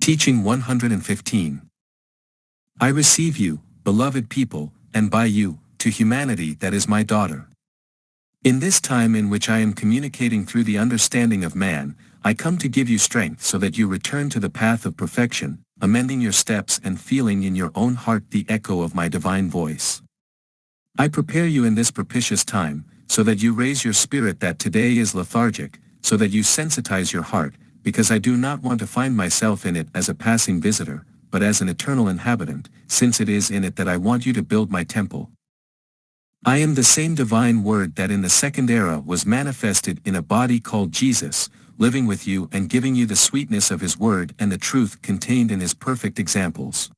Teaching 115. I receive you, beloved people, and by you, to humanity that is my daughter. In this time in which I am communicating through the understanding of man, I come to give you strength so that you return to the path of perfection, amending your steps and feeling in your own heart the echo of my divine voice. I prepare you in this propitious time, so that you raise your spirit that today is lethargic, so that you sensitize your heart, because I do not want to find myself in it as a passing visitor, but as an eternal inhabitant, since it is in it that I want you to build my temple. I am the same divine word that in the second era was manifested in a body called Jesus, living with you and giving you the sweetness of his word and the truth contained in his perfect examples.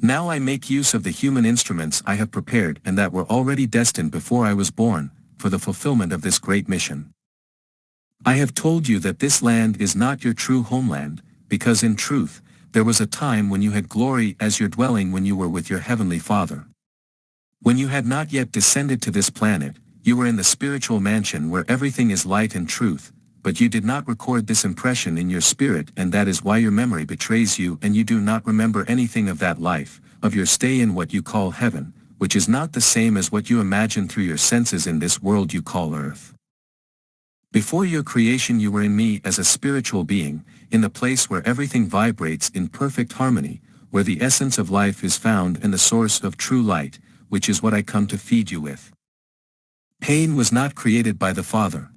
Now I make use of the human instruments I have prepared and that were already destined before I was born, for the fulfillment of this great mission. I have told you that this land is not your true homeland, because in truth, there was a time when you had glory as your dwelling when you were with your heavenly Father. When you had not yet descended to this planet, you were in the spiritual mansion where everything is light and truth, but you did not record this impression in your spirit, and that is why your memory betrays you and you do not remember anything of that life, of your stay in what you call heaven, which is not the same as what you imagine through your senses in this world you call earth. Before your creation you were in me as a spiritual being, in the place where everything vibrates in perfect harmony, where the essence of life is found and the source of true light, which is what I come to feed you with. Pain was not created by the Father.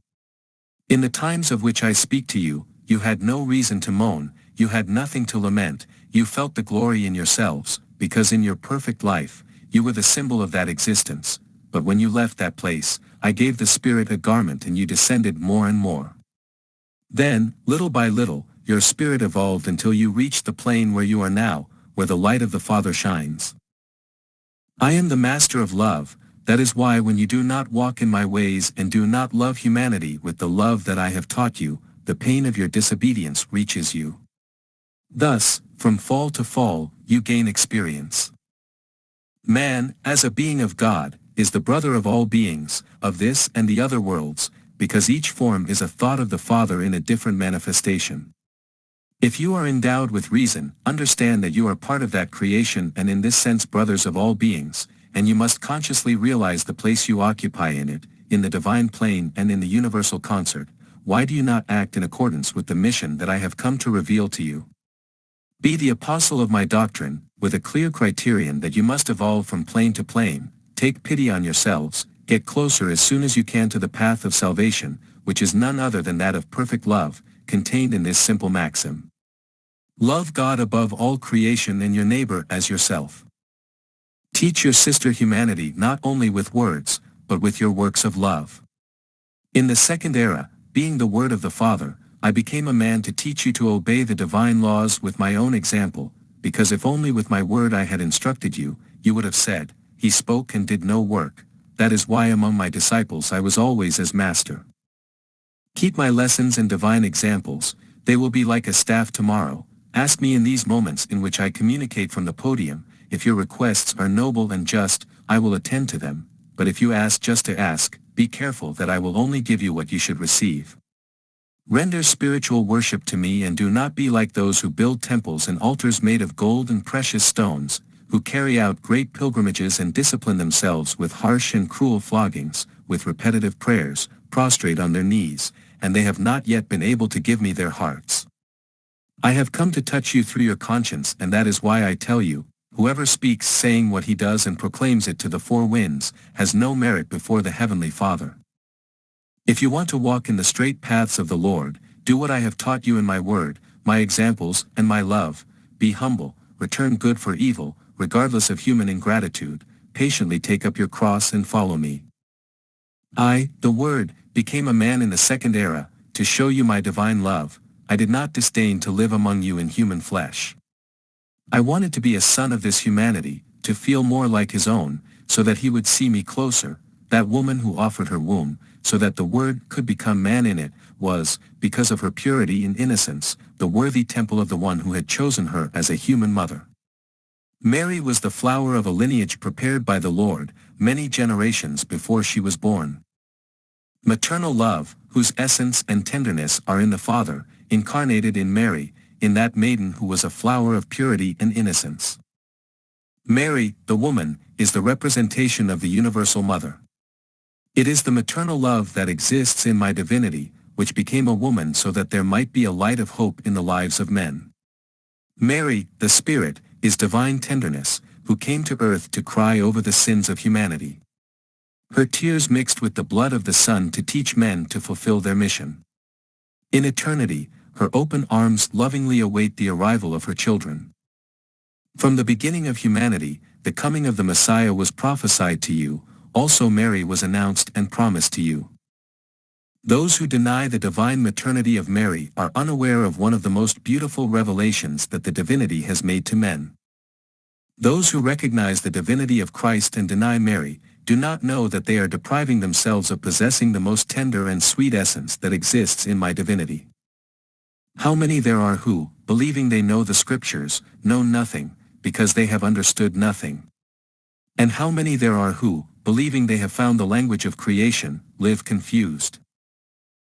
In the times of which I speak to you, you had no reason to moan, you had nothing to lament, you felt the glory in yourselves, because in your perfect life, you were the symbol of that existence, but when you left that place, I gave the Spirit a garment and you descended more and more. Then, little by little, your spirit evolved until you reached the plane where you are now, where the light of the Father shines. I am the Master of love, that is why when you do not walk in my ways and do not love humanity with the love that I have taught you, the pain of your disobedience reaches you. Thus, from fall to fall, you gain experience. Man, as a being of God, is the brother of all beings, of this and the other worlds, because each form is a thought of the Father in a different manifestation. If you are endowed with reason, understand that you are part of that creation and in this sense brothers of all beings, and you must consciously realize the place you occupy in it, in the divine plane and in the universal concert. Why do you not act in accordance with the mission that I have come to reveal to you? Be the apostle of my doctrine, with a clear criterion that you must evolve from plane to plane, take pity on yourselves, get closer as soon as you can to the path of salvation, which is none other than that of perfect love, contained in this simple maxim. Love God above all creation and your neighbor as yourself. Teach your sister humanity not only with words, but with your works of love. In the second era, being the word of the Father, I became a man to teach you to obey the divine laws with my own example, because if only with my word I had instructed you, you would have said, he spoke and did no work. That is why among my disciples I was always as master. Keep my lessons and divine examples, they will be like a staff tomorrow. Ask me in these moments in which I communicate from the podium. If your requests are noble and just, I will attend to them, but if you ask just to ask, be careful that I will only give you what you should receive. Render spiritual worship to me and do not be like those who build temples and altars made of gold and precious stones, who carry out great pilgrimages and discipline themselves with harsh and cruel floggings, with repetitive prayers, prostrate on their knees, and they have not yet been able to give me their hearts. I have come to touch you through your conscience, and that is why I tell you, whoever speaks saying what he does and proclaims it to the four winds, has no merit before the Heavenly Father. If you want to walk in the straight paths of the Lord, do what I have taught you in my word, my examples, and my love. Be humble, return good for evil, regardless of human ingratitude, patiently take up your cross and follow me. I, the Word, became a man in the second era, to show you my divine love. I did not disdain to live among you in human flesh. I wanted to be a son of this humanity, to feel more like his own, so that he would see me closer. That woman who offered her womb, so that the Word could become man in it, was, because of her purity and innocence, the worthy temple of the one who had chosen her as a human mother. Mary was the flower of a lineage prepared by the Lord, many generations before she was born. Maternal love, whose essence and tenderness are in the Father, incarnated in Mary, in that maiden who was a flower of purity and innocence. Mary, the woman, is the representation of the universal mother. It is the maternal love that exists in my divinity, which became a woman so that there might be a light of hope in the lives of men. Mary, the Spirit, is divine tenderness, who came to earth to cry over the sins of humanity. Her tears mixed with the blood of the Son to teach men to fulfill their mission. In eternity, her open arms lovingly await the arrival of her children. From the beginning of humanity, the coming of the Messiah was prophesied to you, also Mary was announced and promised to you. Those who deny the divine maternity of Mary are unaware of one of the most beautiful revelations that the divinity has made to men. Those who recognize the divinity of Christ and deny Mary, do not know that they are depriving themselves of possessing the most tender and sweet essence that exists in my divinity. How many there are who, believing they know the Scriptures, know nothing, because they have understood nothing. And how many there are who, believing they have found the language of creation, live confused.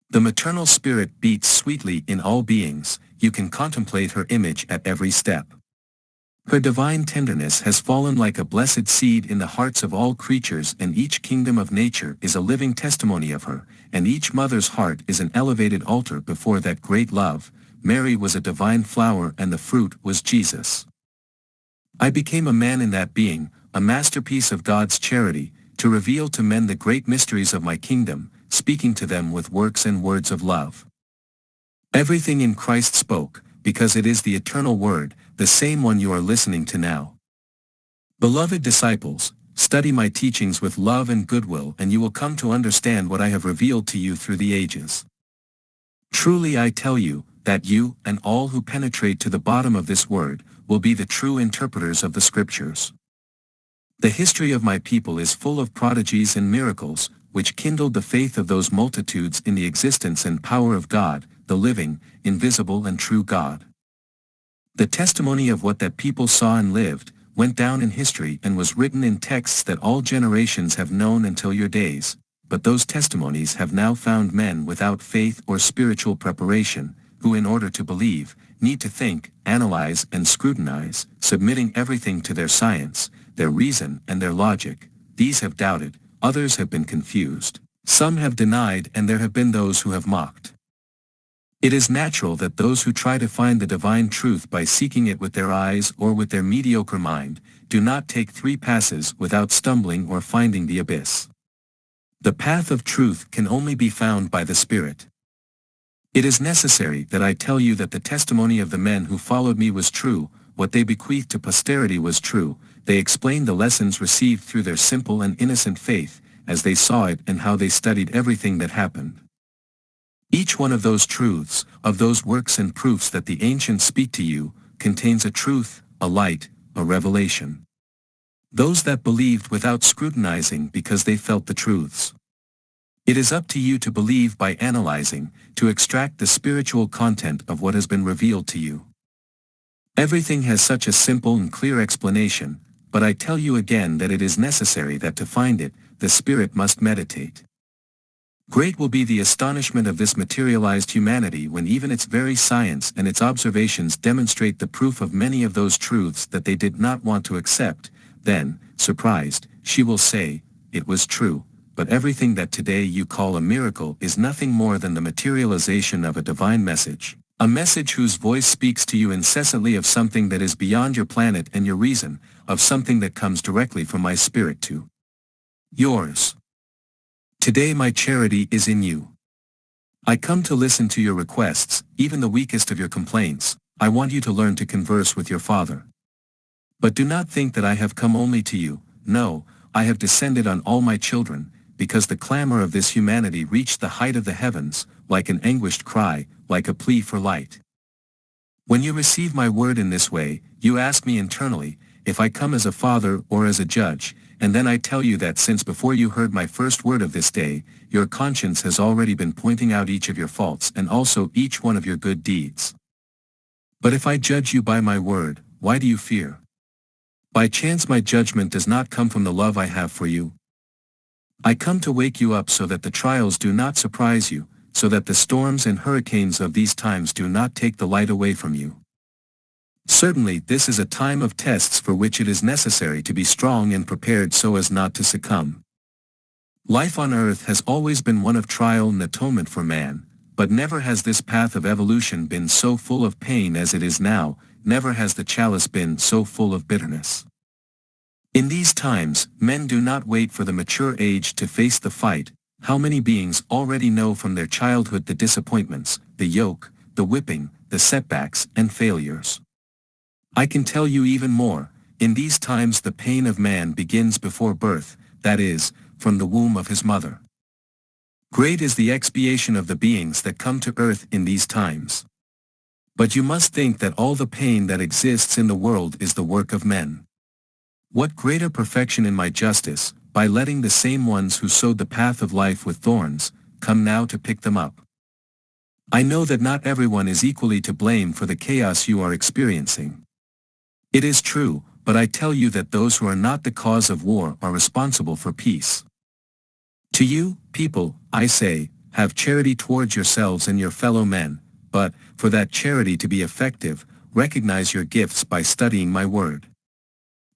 The maternal spirit beats sweetly in all beings, you can contemplate her image at every step. Her divine tenderness has fallen like a blessed seed in the hearts of all creatures, and each kingdom of nature is a living testimony of her, and each mother's heart is an elevated altar before that great love. Mary was a divine flower and the fruit was Jesus. I became a man in that being, a masterpiece of God's charity, to reveal to men the great mysteries of my kingdom, speaking to them with works and words of love. Everything in Christ spoke, because it is the eternal Word, the same one you are listening to now. Beloved disciples, study my teachings with love and goodwill, and you will come to understand what I have revealed to you through the ages. Truly I tell you, that you, and all who penetrate to the bottom of this Word, will be the true interpreters of the Scriptures. The history of my people is full of prodigies and miracles, which kindled the faith of those multitudes in the existence and power of God, the living, invisible and true God. The testimony of what that people saw and lived, went down in history and was written in texts that all generations have known until your days, but those testimonies have now found men without faith or spiritual preparation, who in order to believe, need to think, analyze and scrutinize, submitting everything to their science, their reason and their logic. These have doubted, others have been confused, some have denied, and there have been those who have mocked. It is natural that those who try to find the divine truth by seeking it with their eyes or with their mediocre mind, do not take 3 passes without stumbling or finding the abyss. The path of truth can only be found by the Spirit. It is necessary that I tell you that the testimony of the men who followed me was true, what they bequeathed to posterity was true, they explained the lessons received through their simple and innocent faith, as they saw it and how they studied everything that happened. Each one of those truths, of those works and proofs that the ancients speak to you, contains a truth, a light, a revelation. Those that believed without scrutinizing because they felt the truths. It is up to you to believe by analyzing, to extract the spiritual content of what has been revealed to you. Everything has such a simple and clear explanation, but I tell you again that it is necessary that to find it, the Spirit must meditate. Great will be the astonishment of this materialized humanity when even its very science and its observations demonstrate the proof of many of those truths that they did not want to accept. Then, surprised, she will say, "It was true, but everything that today you call a miracle is nothing more than the materialization of a divine message, a message whose voice speaks to you incessantly of something that is beyond your planet and your reason, of something that comes directly from my Spirit to yours. Today my charity is in you. I come to listen to your requests, even the weakest of your complaints. I want you to learn to converse with your Father. But do not think that I have come only to you. No, I have descended on all my children, because the clamor of this humanity reached the height of the heavens, like an anguished cry, like a plea for light. When you receive my word in this way, you ask me internally, if I come as a father or as a judge, and then I tell you that since before you heard my first word of this day, your conscience has already been pointing out each of your faults and also each one of your good deeds. But if I judge you by my word, why do you fear? By chance my judgment does not come from the love I have for you. I come to wake you up so that the trials do not surprise you, so that the storms and hurricanes of these times do not take the light away from you. Certainly this is a time of tests for which it is necessary to be strong and prepared so as not to succumb. Life on earth has always been one of trial and atonement for man, but never has this path of evolution been so full of pain as it is now, never has the chalice been so full of bitterness. In these times, men do not wait for the mature age to face the fight. How many beings already know from their childhood the disappointments, the yoke, the whipping, the setbacks and failures? I can tell you even more, in these times the pain of man begins before birth, that is, from the womb of his mother. Great is the expiation of the beings that come to earth in these times. But you must think that all the pain that exists in the world is the work of men. What greater perfection in my justice, by letting the same ones who sowed the path of life with thorns, come now to pick them up. I know that not everyone is equally to blame for the chaos you are experiencing. It is true, but I tell you that those who are not the cause of war are responsible for peace. To you, people, I say, have charity towards yourselves and your fellow men, but, for that charity to be effective, recognize your gifts by studying my word.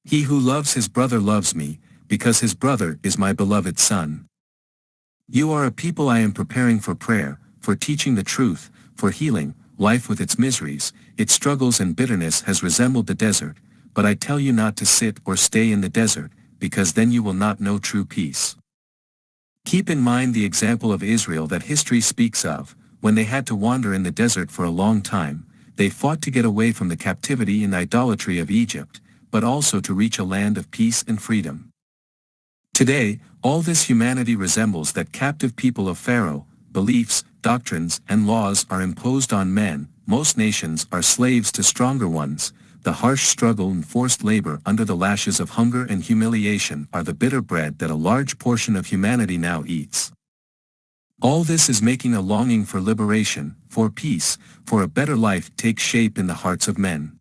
He who loves his brother loves me, because his brother is my beloved son. You are a people I am preparing for prayer, for teaching the truth, for healing. Life with its miseries, its struggles and bitterness has resembled the desert, but I tell you not to sit or stay in the desert, because then you will not know true peace. Keep in mind the example of Israel that history speaks of. When they had to wander in the desert for a long time, they fought to get away from the captivity and idolatry of Egypt, but also to reach a land of peace and freedom. Today, all this humanity resembles that captive people of Pharaoh. Beliefs, doctrines, and laws are imposed on men. Most nations are slaves to stronger ones. The harsh struggle and forced labor under the lashes of hunger and humiliation are the bitter bread that a large portion of humanity now eats. All this is making a longing for liberation, for peace, for a better life take shape in the hearts of men.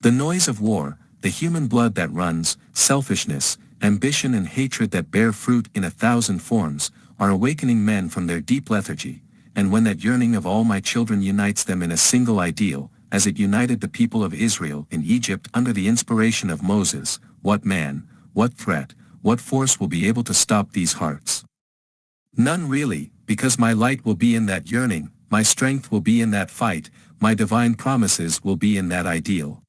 The noise of war, the human blood that runs, selfishness, ambition and hatred that bear fruit in 1,000 forms, are awakening men from their deep lethargy, and when that yearning of all my children unites them in a single ideal, as it united the people of Israel in Egypt under the inspiration of Moses, what man, what threat, what force will be able to stop these hearts? None really, because my light will be in that yearning, my strength will be in that fight, my divine promises will be in that ideal.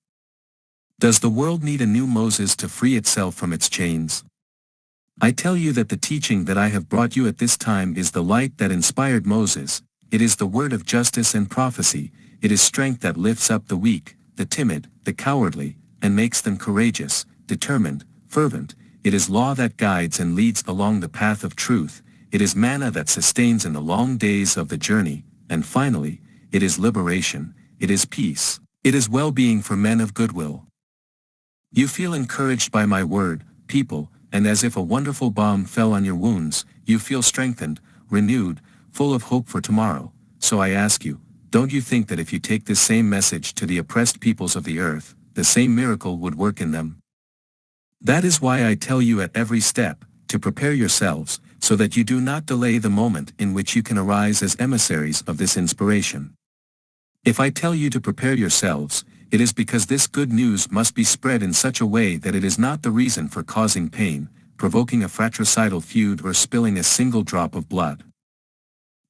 Does the world need a new Moses to free itself from its chains? I tell you that the teaching that I have brought you at this time is the light that inspired Moses, it is the word of justice and prophecy, it is strength that lifts up the weak, the timid, the cowardly, and makes them courageous, determined, fervent, it is law that guides and leads along the path of truth, it is manna that sustains in the long days of the journey, and finally, it is liberation, it is peace, it is well-being for men of goodwill. You feel encouraged by my word, people, and as if a wonderful balm fell on your wounds, you feel strengthened, renewed, full of hope for tomorrow. So I ask you, don't you think that if you take this same message to the oppressed peoples of the earth, the same miracle would work in them? That is why I tell you at every step, to prepare yourselves, so that you do not delay the moment in which you can arise as emissaries of this inspiration. If I tell you to prepare yourselves, it is because this good news must be spread in such a way that it is not the reason for causing pain, provoking a fratricidal feud or spilling a single drop of blood.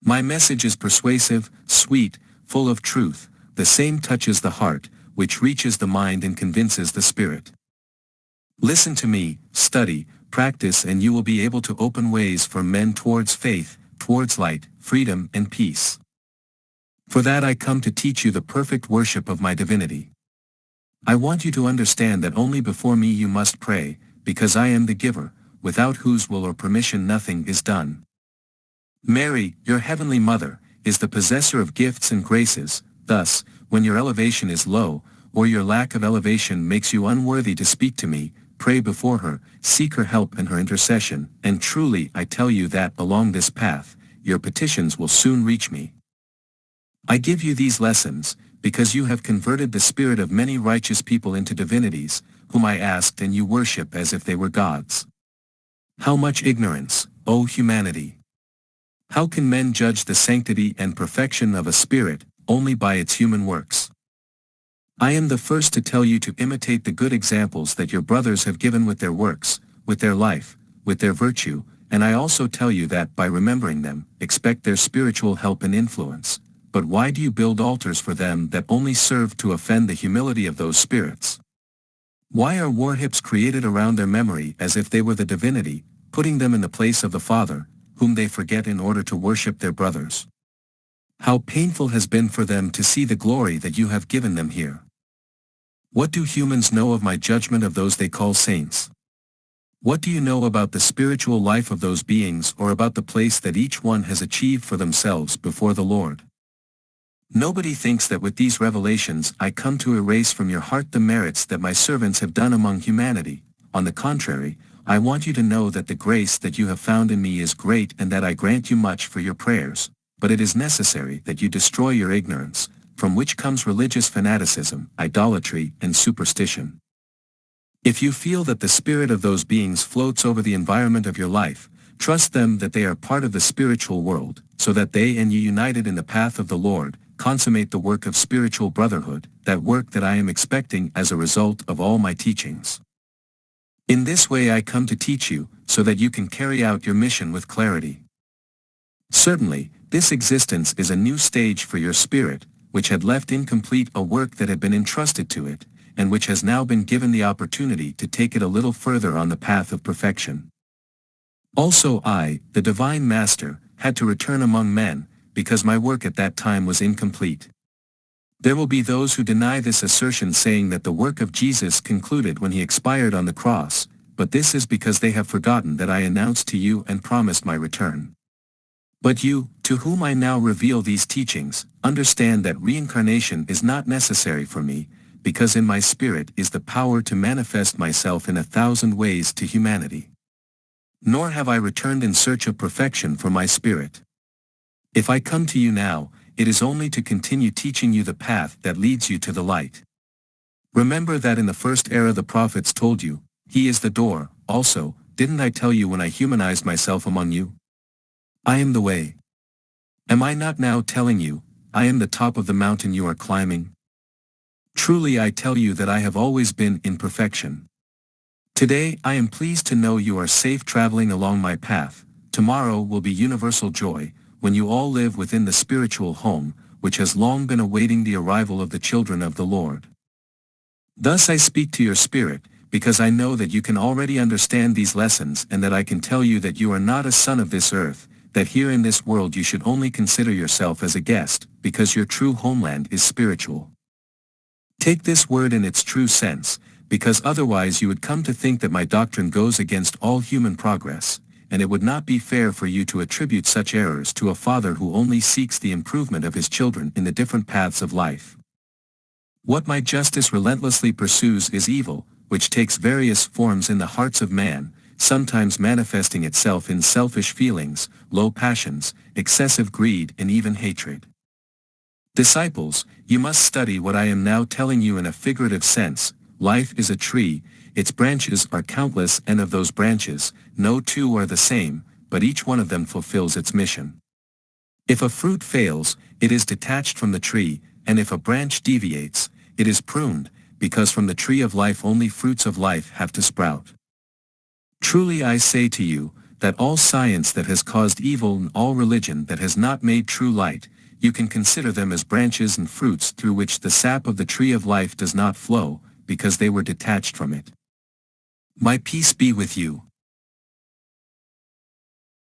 My message is persuasive, sweet, full of truth, the same touches the heart, which reaches the mind and convinces the spirit. Listen to me, study, practice and you will be able to open ways for men towards faith, towards light, freedom and peace. For that I come to teach you the perfect worship of my divinity. I want you to understand that only before me you must pray, because I am the giver, without whose will or permission nothing is done. Mary, your heavenly mother, is the possessor of gifts and graces, thus, when your elevation is low, or your lack of elevation makes you unworthy to speak to me, pray before her, seek her help and her intercession, and truly I tell you that along this path, your petitions will soon reach me. I give you these lessons, because you have converted the spirit of many righteous people into divinities, whom I asked and you worship as if they were gods. How much ignorance, O humanity! How can men judge the sanctity and perfection of a spirit, only by its human works? I am the first to tell you to imitate the good examples that your brothers have given with their works, with their life, with their virtue, and I also tell you that by remembering them, expect their spiritual help and influence. But why do you build altars for them that only serve to offend the humility of those spirits? Why are war-hips created around their memory as if they were the divinity, putting them in the place of the Father, whom they forget in order to worship their brothers? How painful has been for them to see the glory that you have given them here. What do humans know of my judgment of those they call saints? What do you know about the spiritual life of those beings or about the place that each one has achieved for themselves before the Lord? Nobody thinks that with these revelations I come to erase from your heart the merits that my servants have done among humanity. On the contrary, I want you to know that the grace that you have found in me is great and that I grant you much for your prayers, but it is necessary that you destroy your ignorance, from which comes religious fanaticism, idolatry, and superstition. If you feel that the spirit of those beings floats over the environment of your life, trust them that they are part of the spiritual world, so that they and you united in the path of the Lord, consummate the work of spiritual brotherhood, that work that I am expecting as a result of all my teachings. In this way I come to teach you, so that you can carry out your mission with clarity. Certainly, this existence is a new stage for your spirit, which had left incomplete a work that had been entrusted to it, and which has now been given the opportunity to take it a little further on the path of perfection. Also I, the Divine Master, had to return among men, because my work at that time was incomplete. There will be those who deny this assertion, saying that the work of Jesus concluded when he expired on the cross, but this is because they have forgotten that I announced to you and promised my return. But you, to whom I now reveal these teachings, understand that reincarnation is not necessary for me, because in my spirit is the power to manifest myself in 1,000 ways to humanity. Nor have I returned in search of perfection for my spirit. If I come to you now, it is only to continue teaching you the path that leads you to the light. Remember that in the first era the prophets told you, he is the door. Also, didn't I tell you when I humanized myself among you? I am the way. Am I not now telling you, I am the top of the mountain you are climbing? Truly I tell you that I have always been in perfection. Today I am pleased to know you are safe traveling along my path. Tomorrow will be universal joy, when you all live within the spiritual home, which has long been awaiting the arrival of the children of the Lord. Thus I speak to your spirit, because I know that you can already understand these lessons and that I can tell you that you are not a son of this earth, that here in this world you should only consider yourself as a guest, because your true homeland is spiritual. Take this word in its true sense, because otherwise you would come to think that my doctrine goes against all human progress, and it would not be fair for you to attribute such errors to a father who only seeks the improvement of his children in the different paths of life. What my justice relentlessly pursues is evil, which takes various forms in the hearts of man, sometimes manifesting itself in selfish feelings, low passions, excessive greed, and even hatred. Disciples, you must study what I am now telling you in a figurative sense. Life is a tree, its branches are countless, and of those branches, no two are the same, but each one of them fulfills its mission. If a fruit fails, it is detached from the tree, and if a branch deviates, it is pruned, because from the tree of life only fruits of life have to sprout. Truly I say to you, that all science that has caused evil and all religion that has not made true light, you can consider them as branches and fruits through which the sap of the tree of life does not flow, because they were detached from it. My peace be with you.